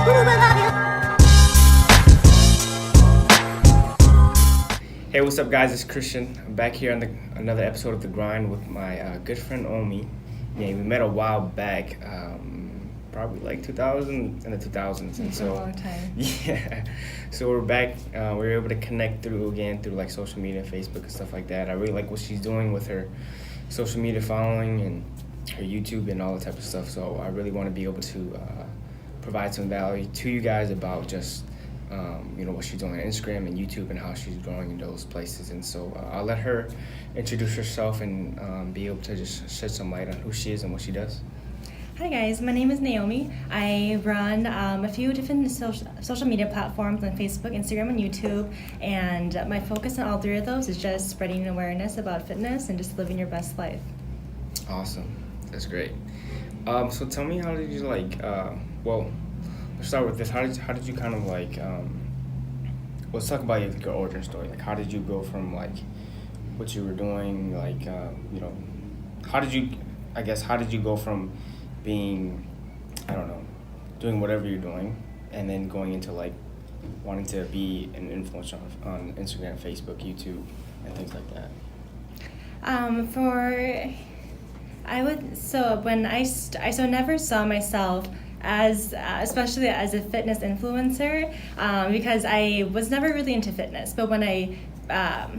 Hey, what's up, guys? It's Christian. I'm back here on another episode of The Grind with my good friend Naomi. Yeah, we met a while back, probably like 2000 in the 2000s, and so a long time. Yeah. So we're back. We were able to connect through like social media, Facebook and stuff like that. I really like what she's doing with her social media following and her YouTube and all that type of stuff. So I really want to be able to provide some value to you guys about just what she's doing on Instagram and YouTube and how she's growing in those places. And so I'll let her introduce herself and be able to just shed some light on who she is and what she does. Hi guys, my name is Naomi. I run a few different social media platforms on Facebook, Instagram, and YouTube. And my focus on all three of those is just spreading awareness about fitness and just living your best life. Awesome. That's great. So tell me, how did you let's start with this. How did you kind of let's talk about your origin story. Like, how did you go from what you were doing, how did you go from being, doing whatever you're doing, and then going into wanting to be an influencer on Instagram, Facebook, YouTube, and things like that? I never saw myself as especially as a fitness influencer, because I was never really into fitness. But when I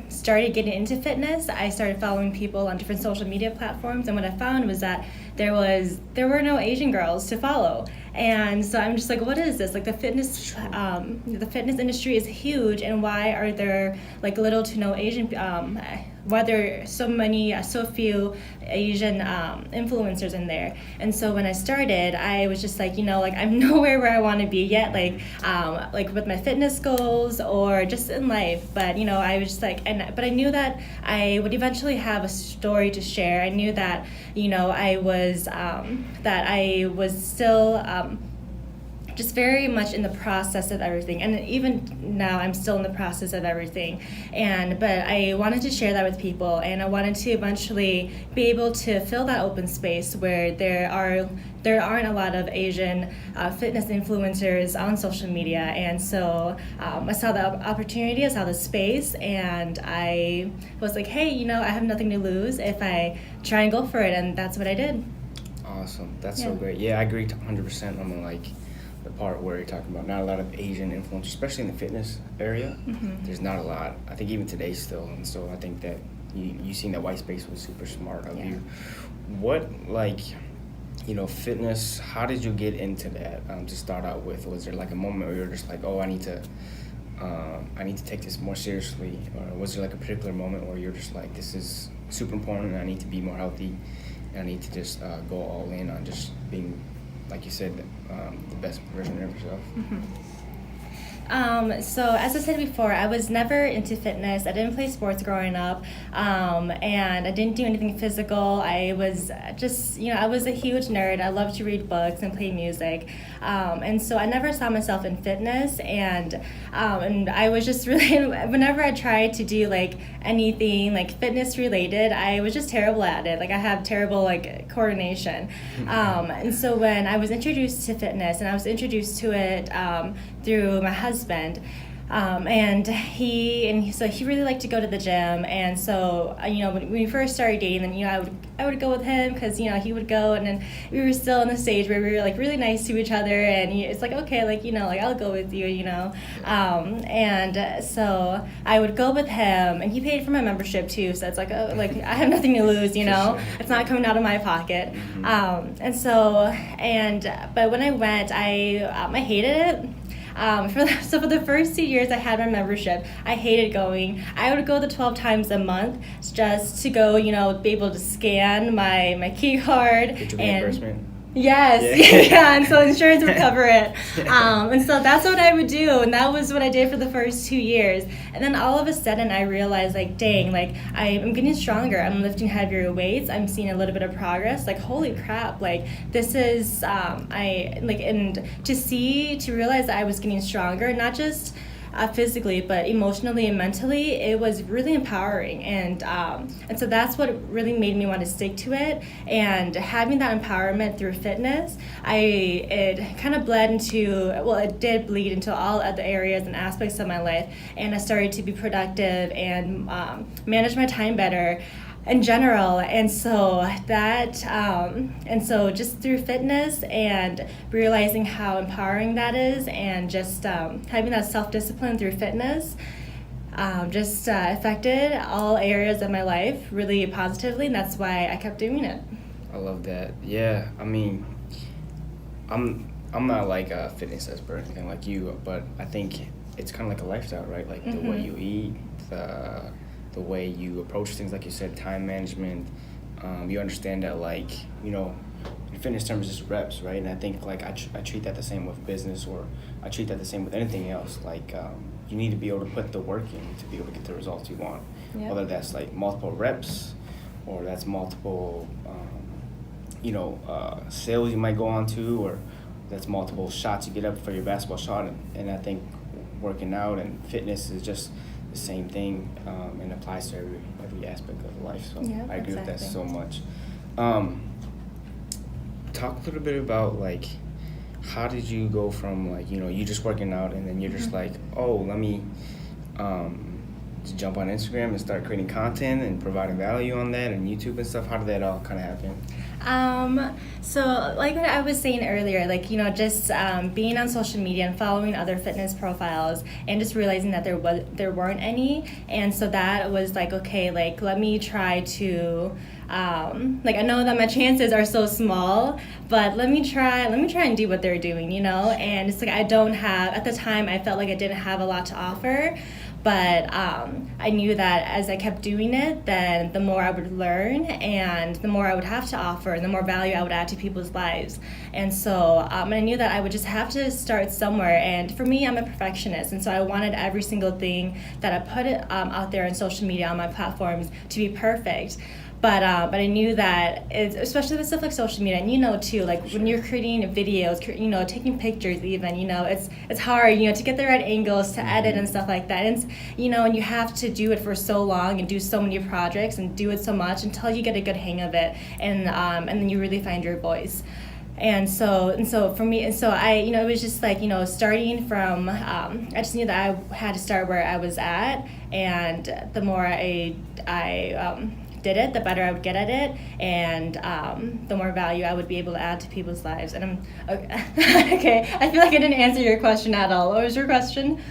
started getting into fitness, I started following people on different social media platforms, and what I found was that there were no Asian girls to follow. And so I'm just like, what is this? The fitness industry is huge, and why are there little to no Asian why there are so few Asian influencers in there? And so when I started, I was just I'm nowhere where I want to be yet, with my fitness goals or just in life. But I was just but I knew that I would eventually have a story to share. I knew that I was still just very much in the process of everything, and even now I'm still in the process of everything. But I wanted to share that with people, and I wanted to eventually be able to fill that open space where there aren't a lot of Asian fitness influencers on social media. And so I saw the opportunity, I saw the space, and I was like, hey, I have nothing to lose if I try and go for it, and that's what I did. Awesome. That's so great. Yeah, I agree 100% on the part where you're talking about not a lot of Asian influencers, especially in the fitness area. Mm-hmm. There's not a lot. I think even today still. And so I think that you seeing that white space was super smart of you. What, fitness, how did you get into that to start out with? Was there a moment where you're just I need to take this more seriously? Or was there a particular moment where you're just this is super important and I need to be more healthy and I need to just go all in on just being, like you said, the best version of yourself? Mm-hmm. So as I said before, I was never into fitness. I didn't play sports growing up, and I didn't do anything physical. I was just, I was a huge nerd. I loved to read books and play music, and so I never saw myself in fitness. And I was just really, whenever I tried to do anything fitness related, I was just terrible at it. I have terrible coordination. And so when I was introduced to fitness, and I was introduced to it through my husband, so he really liked to go to the gym. And so when we first started dating, then I would go with him because he would go, and then we were still in the stage where we were really nice to each other, and it's okay, I'll go with you, and so I would go with him, and he paid for my membership too, so it's I have nothing to lose, it's not coming out of my pocket. But when I went, I hated it. For the first 2 years I had my membership, I hated going. I would go the 12 times a month just to go, be able to scan my key card. Get your reimbursement. Yes, yeah, and so insurance would cover it. And so that's what I would do, and that was what I did for the first 2 years. And then all of a sudden I realized, dang, I'm getting stronger, I'm lifting heavier weights, I'm seeing a little bit of progress, holy crap, this is, and to realize that I was getting stronger, not just physically, but emotionally and mentally, it was really empowering. And so that's what really made me want to stick to it. And having that empowerment through fitness, it kind of bled into, well, it did bleed into all other areas and aspects of my life. And I started to be productive and manage my time better in general. And so just through fitness and realizing how empowering that is, and just having that self-discipline through fitness affected all areas of my life really positively, and that's why I kept doing it. I love that. Yeah, I mean, I'm not like a fitness expert or anything like you, but I think it's kind of like a lifestyle, right? Like the way you eat, the way you approach things, like you said, time management. You understand that, like, you know, in fitness terms, just reps, right? And I think, like, I treat that the same with business, or I treat that the same with anything else. Like, you need to be able to put the work in to be able to get the results you want. Yep. Whether that's, like, multiple reps, or that's multiple, sales you might go on to, or that's multiple shots you get up for your basketball shot. And I think working out and fitness is just the same thing, and applies to every aspect of life. So yeah, I agree with that so much. Talk a little bit about, like, how did you go from, like, you know, you just working out and then you're just like, oh, let me just jump on Instagram and start creating content and providing value on that and YouTube and stuff? How did that all kind of happen? So like what I was saying earlier, like, you know, just being on social media and following other fitness profiles and just realizing that there weren't any. And so that was like, okay, like, let me try to like, I know that my chances are so small, but let me try and do what they're doing, you know? And it's like, at the time I felt like I didn't have a lot to offer. But I knew that as I kept doing it, then the more I would learn and the more I would have to offer and the more value I would add to people's lives. And so I knew that I would just have to start somewhere. And for me, I'm a perfectionist. And so I wanted every single thing that I put out there on social media, on my platforms, to be perfect. But I knew that, especially with stuff like social media, and you know too, like when you're creating videos, you know, taking pictures even, you know, it's hard, you know, to get the right angles, to edit and stuff like that. And, you know, and you have to do it for so long and do so many projects and do it so much until you get a good hang of it, and then you really find your voice. And so for me, I, you know, it was just like, you know, starting from, I just knew that I had to start where I was at, and the more I did it, the better I would get at it, and the more value I would be able to add to people's lives. And I'm okay. I feel like I didn't answer your question at all. What was your question?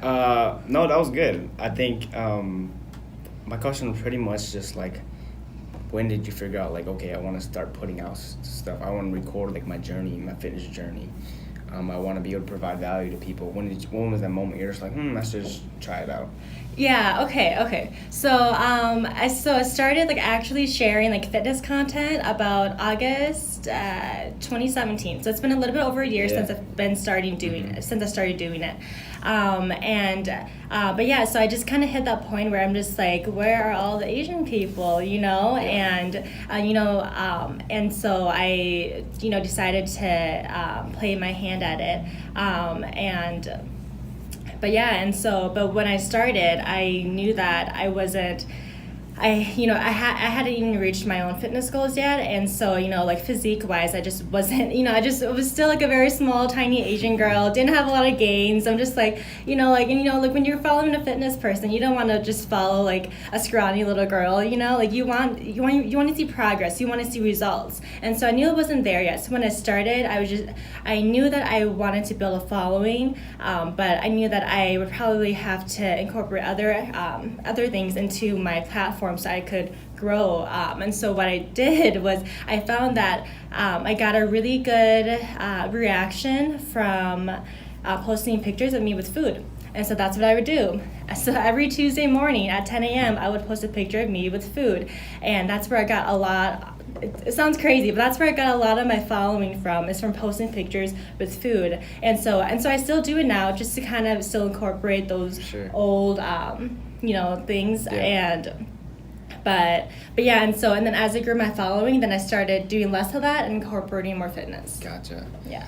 No, that was good. I think my question was pretty much just like, when did you figure out, like, okay, I want to start putting out stuff. I want to record, like, my journey, my fitness journey. I want to be able to provide value to people. When was that moment you're just like, let's just try it out? Yeah, okay. So I started, like, actually sharing, like, fitness content about August 2017. So it's been a little bit over a year since I started doing it. But yeah, so I just kind of hit that point where I'm just like, where are all the Asian people, you know? And and so I, you know, decided to play my hand at it. But when I started, I knew that I hadn't even reached my own fitness goals yet. And so, you know, like, physique wise, I just wasn't, you know, I was still like a very small, tiny Asian girl, didn't have a lot of gains. I'm just like, when you're following a fitness person, you don't want to just follow like a scrawny little girl, you know, like you want to see progress, you want to see results. And so I knew it wasn't there yet. So when I started, I knew that I wanted to build a following, but I knew that I would probably have to incorporate other things into my platform so I could grow. And so what I did was I found that I got a really good reaction from posting pictures of me with food. And so that's what I would do. So every Tuesday morning at 10 a.m. I would post a picture of me with food. And that's where I got a lot. It sounds crazy, but that's where I got a lot of my following from, is from posting pictures with food. And so I still do it now, just to kind of still incorporate those old things. Yeah. But yeah, and then as I grew my following, then I started doing less of that and incorporating more fitness. Gotcha. Yeah.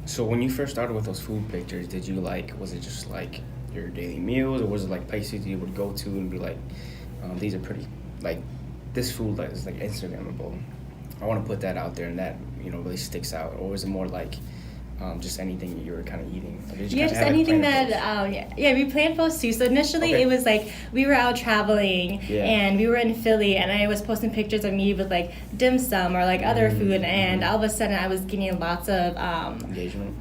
So when you first started with those food pictures, did you was it just like your daily meals, or was it like places you would go to and be like, these are pretty, like this food that is like Instagrammable, I want to put that out there, and that really sticks out? Or was it more like just anything you were kind of eating? Yeah, just anything that, we planned posts too. So initially it was like we were out traveling and we were in Philly, and I was posting pictures of me with like dim sum or like other food, and all of a sudden I was getting lots of engagement.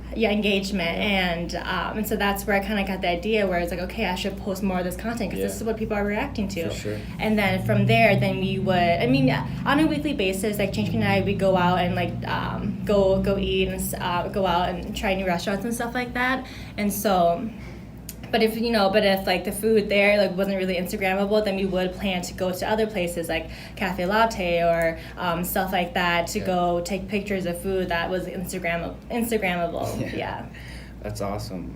And so that's where I kind of got the idea where it's like, okay, I should post more of this content because this is what people are reacting to. For sure. And then from there, then we would, on a weekly basis, like Change and I, we go out and like go eat and go out and try new restaurants and stuff like that. And so, but if like the food there like wasn't really Instagrammable, then we would plan to go to other places like Cafe Latte or stuff like that to go take pictures of food that was Instagrammable. Yeah. That's awesome.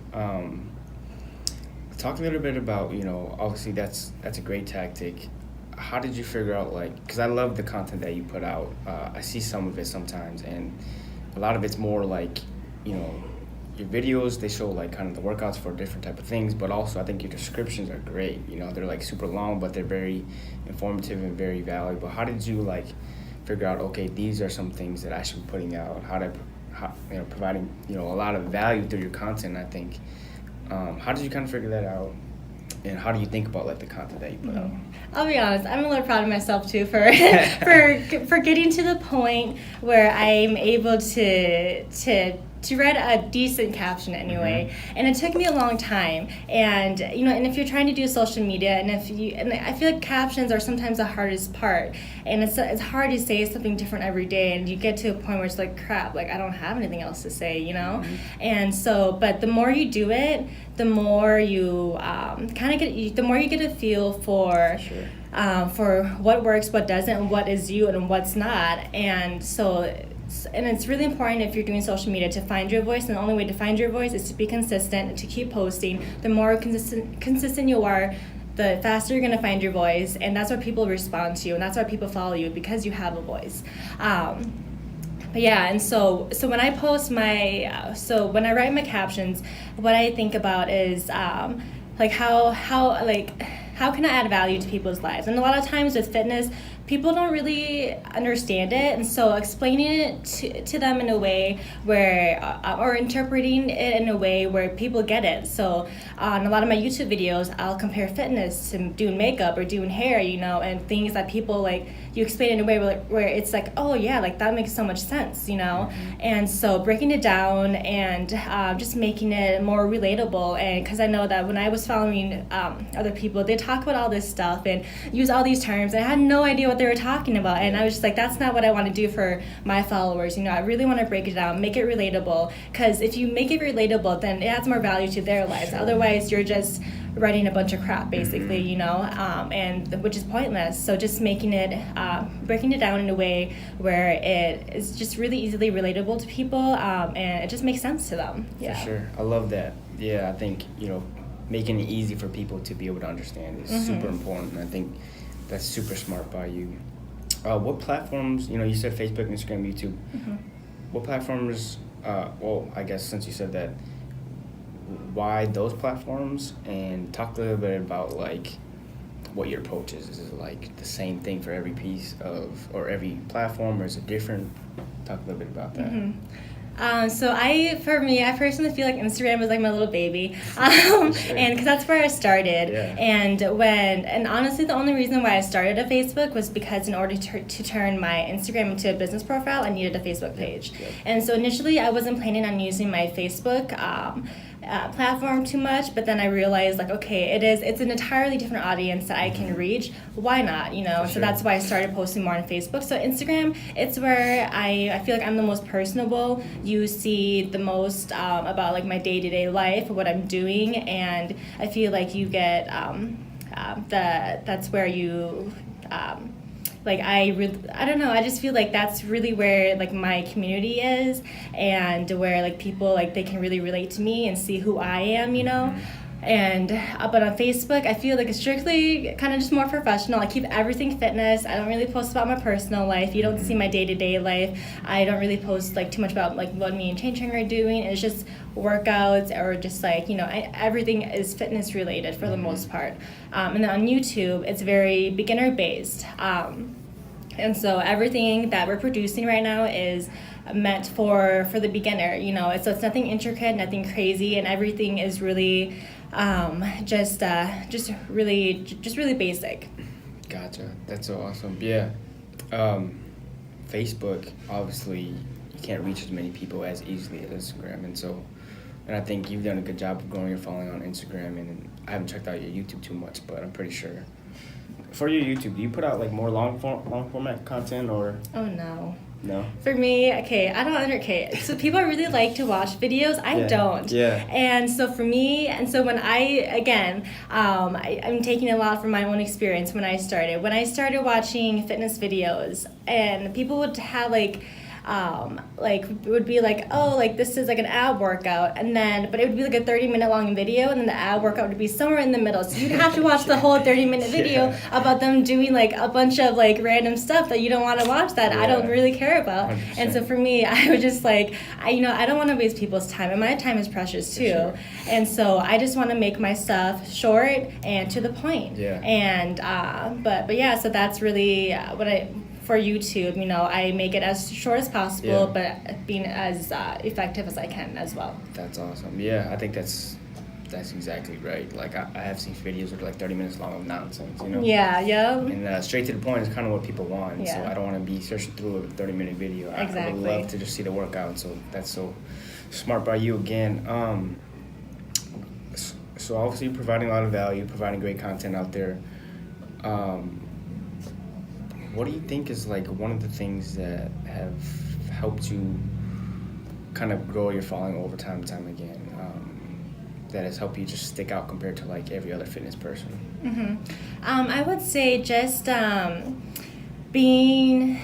Talk a little bit about, obviously that's a great tactic. How did you figure out, because I love the content that you put out. I see some of it sometimes, and a lot of it's more like, your videos, they show like kind of the workouts for different type of things, but also I think your descriptions are great. They're like super long, but they're very informative and very valuable. How did you figure out, okay, these are some things that I should be putting out? Providing a lot of value through your content, I think. How did you kind of figure that out? And how do you think about the content that you put out? I'll be honest, I'm a little proud of myself too for for getting to the point where I'm able to write a decent caption anyway. And it took me a long time. And and if you're trying to do social media, and I feel like captions are sometimes the hardest part. And it's hard to say something different every day, and you get to a point where it's like, crap, I don't have anything else to say, And so, but the more you do it, the more you the more you get a feel for what works, what doesn't, what is you and what's not. And so, and it's really important if you're doing social media to find your voice, and the only way to find your voice is to be consistent and to keep posting. The more consistent you are, the faster you're going to find your voice, and that's what people respond to, and that's why people follow you, because you have a voice. But yeah, and so when I post when I write my captions, what I think about is how can I add value to people's lives? And a lot of times with fitness, people don't really understand it, and so explaining it to them in a way where, or interpreting it in a way where people get it. So on a lot of my YouTube videos, I'll compare fitness to doing makeup or doing hair, and things that people you explain in a way where it's like, oh yeah, that makes so much sense, And so breaking it down and just making it more relatable, and because I know that when I was following other people, they talk about all this stuff and use all these terms, and I had no idea what they were talking about, and I was just like, that's not what I want to do for my followers. I really want to break it down, make it relatable, because if you make it relatable, then it adds more value to their lives. Otherwise, you're just writing a bunch of crap, basically, and which is pointless. So just making it, breaking it down in a way where it is just really easily relatable to people, and it just makes sense to them. Yeah. For sure, I love that. Yeah, I think making it easy for people to be able to understand is super important. I think that's super smart by you. What platforms, you said Facebook, Instagram, YouTube. What platforms, I guess since you said that, why those platforms? And talk a little bit about what your approach is. Is it the same thing for every piece or every platform, or is it different? Talk a little bit about that. So I personally feel like Instagram is like my little baby, and because that's where I started. Yeah. And honestly, the only reason why I started a Facebook was because in order to turn my Instagram into a business profile, I needed a Facebook page. Yeah. And so initially, I wasn't planning on using my Facebook platform too much, but then I realized okay, it's an entirely different audience that I can reach. Why not? So that's why I started posting more on Facebook. So Instagram, it's where I feel like I'm the most personable. You see the most about my day-to-day life, what I'm doing, and I feel like you get that's where you I don't know, I just feel like that's really where my community is, and where people they can really relate to me and see who I am, But on Facebook, I feel like it's strictly kind of just more professional. I keep everything fitness. I don't really post about my personal life. You don't see my day-to-day life. I don't really post like too much about like what me and Chain are doing. It's just workouts or just like, everything is fitness related for the most part. And then on YouTube, it's very beginner based. And so everything that we're producing right now is meant for the beginner, so it's nothing intricate, nothing crazy, and everything is really just really basic. Gotcha. That's so awesome. Yeah. Facebook, obviously, you can't reach as many people as easily as Instagram, and I think you've done a good job of growing your following on Instagram, and I haven't checked out your YouTube too much, but I'm pretty sure. For your YouTube, do you put out like more long format content or? Oh no. No. For me, so people really like to watch videos. I don't. Yeah. And so for me, when I'm taking a lot from my own experience when I started watching fitness videos, and people would have it would be like, oh, like this is like an ab workout, but it would be like a 30-minute long video, and then the ab workout would be somewhere in the middle, so you'd have to watch the whole 30-minute video about them doing like a bunch of like random stuff that you don't want to watch that I don't really care about. 100%. And so for me, I was just like, I don't want to waste people's time, and my time is precious too. Sure. And so I just want to make my stuff short and to the point. Yeah. And but yeah, so that's really for YouTube, I make it as short as possible, but being as effective as I can as well. That's awesome. Yeah, I think that's exactly right. Like, I have seen videos that are like 30 minutes long of nonsense, Yeah, yeah. And straight to the point is kind of what people want. Yeah. So I don't want to be searching through a 30-minute video. Exactly. I would love to just see the workout. So that's so smart by you again. So obviously you're providing a lot of value, providing great content out there. What do you think is like one of the things that have helped you kind of grow your following over time and time again, that has helped you just stick out compared to like every other fitness person? Mm-hmm. I would say just being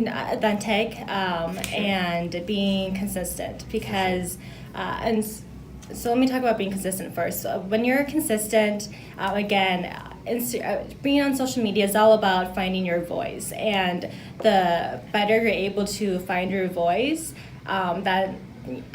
authentic and being consistent, because so let me talk about being consistent first. So when you're consistent, being on social media is all about finding your voice, and the better you're able to find your voice, that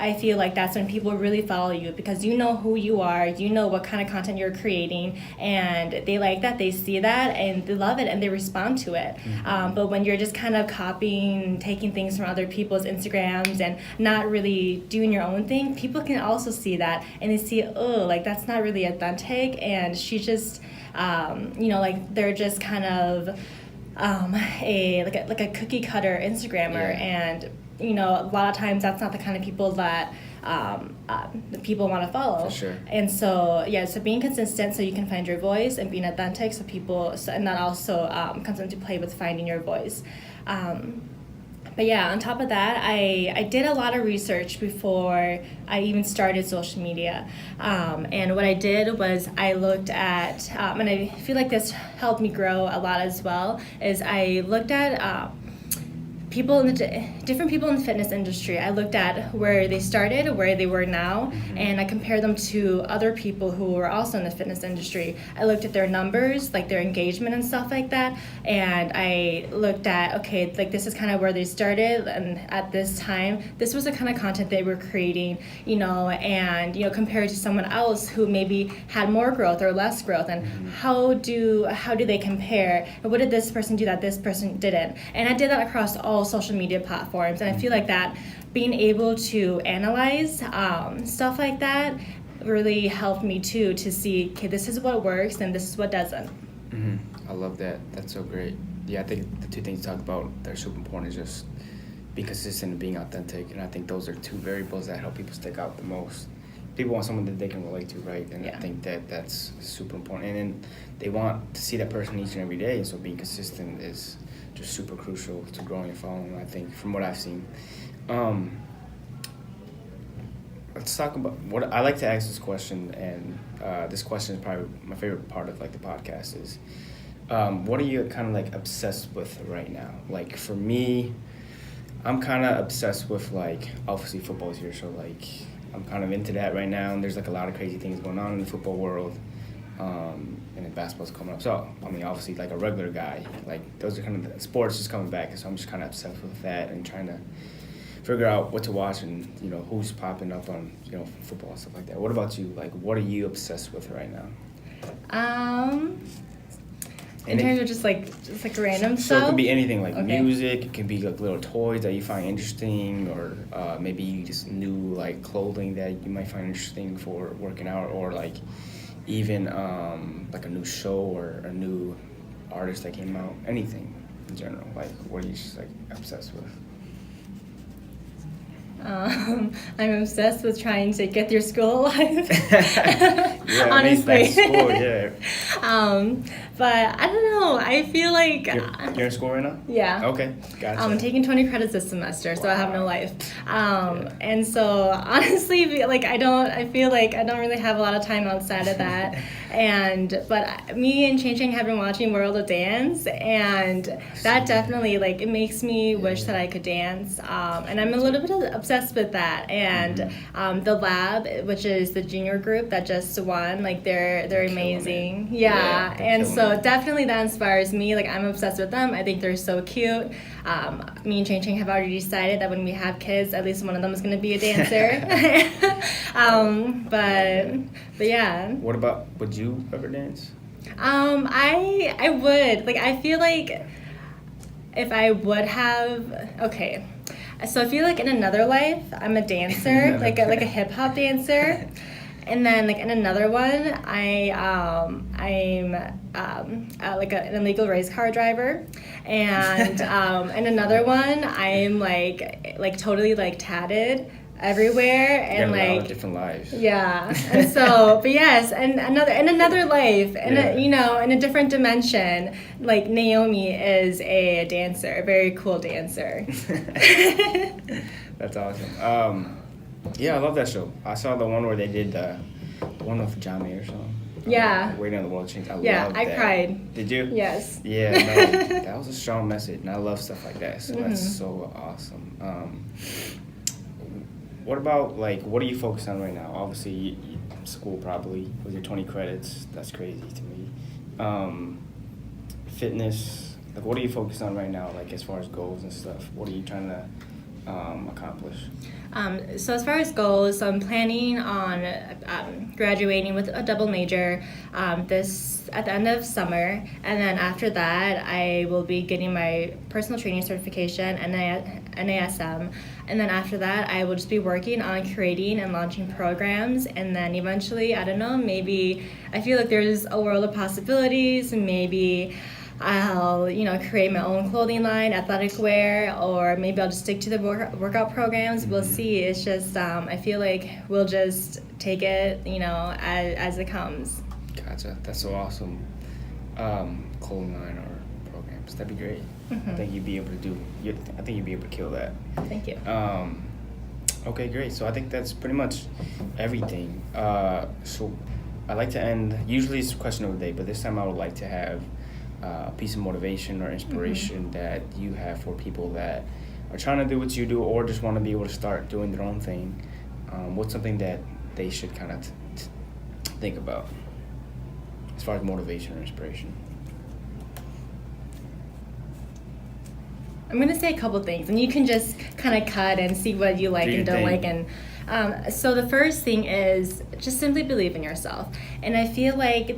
I feel like that's when people really follow you, because you know who you are, you know what kind of content you're creating, and they like that, they see that, and they love it, and they respond to it. Mm-hmm. But when you're just kind of copying, taking things from other people's Instagrams and not really doing your own thing, people can also see that, and they see, oh, like that's not really authentic, and she's just, they're just kind of a cookie cutter Instagrammer, and a lot of times that's not the kind of people that the people want to follow. For sure. And so so being consistent so you can find your voice, and being authentic and that also comes into play with finding your voice. But yeah, on top of that, I did a lot of research before I even started social media. And what I did was I looked at, and I feel like this helped me grow a lot as well, is I looked at different people in the fitness industry. I looked at where they started, where they were now, and I compared them to other people who were also in the fitness industry. I looked at their numbers, like their engagement and stuff like that, and I looked at, okay, like this is kind of where they started, and at this time, this was the kind of content they were creating, and compared to someone else who maybe had more growth or less growth, and how do they compare? What did this person do that this person didn't? And I did that across all social media platforms, and I feel like that being able to analyze stuff like that really helped me too, to see, okay, this is what works and this is what doesn't. I love that. That's so great. Yeah, I think the two things you talked about that are super important is just being consistent and being authentic, and I think those are two variables that help people stick out the most. People want someone that they can relate to, right? And I think that's super important, and then they want to see that person each and every day, and so being consistent is just super crucial to growing your following, I think, from what I've seen. Let's talk about what I like to ask this question, and this question is probably my favorite part of like the podcast is, what are you kind of like obsessed with right now? Like for me, I'm kind of obsessed with like, obviously football's here, so like I'm kind of into that right now, and there's like a lot of crazy things going on in the football world, and then basketball's coming up. So I mean, obviously, like a regular guy, like those are kind of the sports just coming back, so I'm just kind of obsessed with that and trying to figure out what to watch and who's popping up on football and stuff like that. What about you? Like, what are you obsessed with right now? In terms of just like random stuff. So it could be anything, like okay. music. It could be like little toys that you find interesting, or maybe just new like clothing that you might find interesting for working out, or like even like a new show or a new artist that came out. Anything in general. Like, what are you just like obsessed with? I'm obsessed with trying to get through school alive. Yeah, honestly. Back to school, yeah. But I don't know. I feel like you're in school right now? Yeah. Okay, gotcha. I'm taking 20 credits this semester, so I have no life. And so honestly, like I feel like I don't really have a lot of time outside of that. But me and Chang have been watching World of Dance, and that definitely like it makes me wish that I could dance. And I'm a little bit obsessed with that. And the Lab, which is the junior group that just won, like they're amazing. Yeah. And so definitely that inspires me. Like I'm obsessed with them. I think they're so cute. Me and Chang have already decided that when we have kids, at least one of them is going to be a dancer. But yeah. What about, would you ever dance? I would. Like I feel like if I would have, okay. So I feel like in another life, I'm a dancer, like a hip hop dancer. And then, like in another one, I'm like an illegal race car driver, and in another one, I'm like totally like tatted everywhere, and like a lot of different lives. Yeah, and so, but yes, and another life, and in a different dimension, like Naomi is a dancer, a very cool dancer. That's awesome. Yeah, I love that show. I saw the one where they did the one with John Mayer song. Yeah. Waiting on the World to Change. I love that. I cried. Did you? Yes. Yeah, no, that was a strong message, and I love stuff like that. So that's so awesome. What about, like, what are you focused on right now? Obviously, school probably with your 20 credits. That's crazy to me. Fitness. Like, what are you focused on right now? Like, as far as goals and stuff, what are you trying to accomplish? So as far as goals, I'm planning on graduating with a double major this at the end of summer, and then after that I will be getting my personal training certification, NASM, and then after that I will just be working on creating and launching programs, and then eventually, I don't know, maybe I feel like there's a world of possibilities, and maybe I'll, create my own clothing line, athletic wear, or maybe I'll just stick to the workout programs. We'll see. It's just, I feel like we'll just take it, as it comes. Gotcha. That's so awesome. Clothing line or programs. That'd be great. I think you'd be able to kill that. Thank you. Okay, great. So I think that's pretty much everything. So I like to end, usually it's a question of the day, but this time I would like to have a piece of motivation or inspiration that you have for people that are trying to do what you do or just want to be able to start doing their own thing. What's something that they should kind of think about as far as motivation or inspiration? I'm going to say a couple things, and you can just kind of cut and see what you like and don't like. And so the first thing is just simply believe in yourself. And I feel like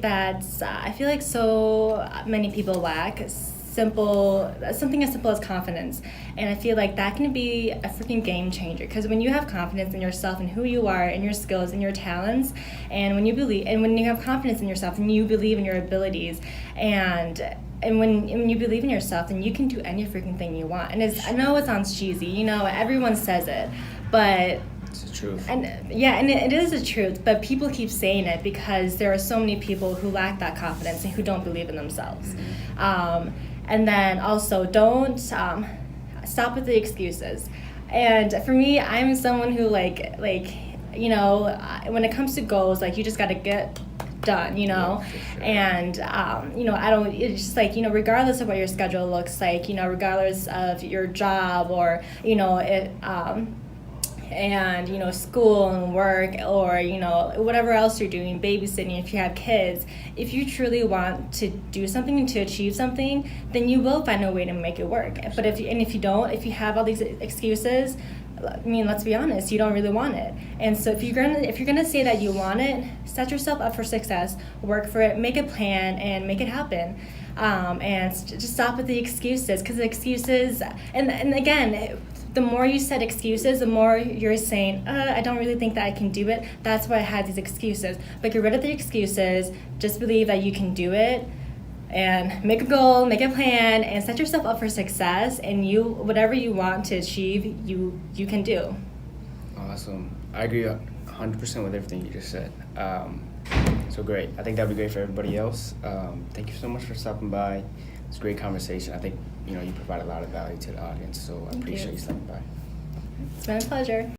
so many people lack something as simple as confidence. And I feel like that can be a freaking game changer, because when you have confidence in yourself and who you are and your skills and your talents, and when you have confidence in yourself and you believe in your abilities, and when you believe in yourself, then you can do any freaking thing you want. And I know it sounds cheesy, everyone says it, but it's the truth. And it is the truth, but people keep saying it because there are so many people who lack that confidence and who don't believe in themselves. And then also don't stop with the excuses. And for me, I'm someone who when it comes to goals, like you just got to get done, Yeah, for sure. And I don't, it's just like, regardless of what your schedule and school and work, or whatever else you're doing, babysitting, if you have kids, if you truly want to do something, to achieve something, then you will find a way to make it work. But if you don't, if you have all these excuses, I mean, let's be honest, you don't really want it. And so if you're gonna say that you want it, set yourself up for success, work for it, make a plan, and make it happen. And just stop with the excuses, because the excuses, and again, the more you set excuses, the more you're saying, I don't really think that I can do it. That's why I had these excuses. But get rid of the excuses. Just believe that you can do it, and make a goal, make a plan, and set yourself up for success. And whatever you want to achieve, you can do. Awesome. I agree 100% with everything you just said. So great. I think that would be great for everybody else. Thank you so much for stopping by. It's a great conversation. I think you provide a lot of value to the audience, so I appreciate you stopping by. It's been a pleasure.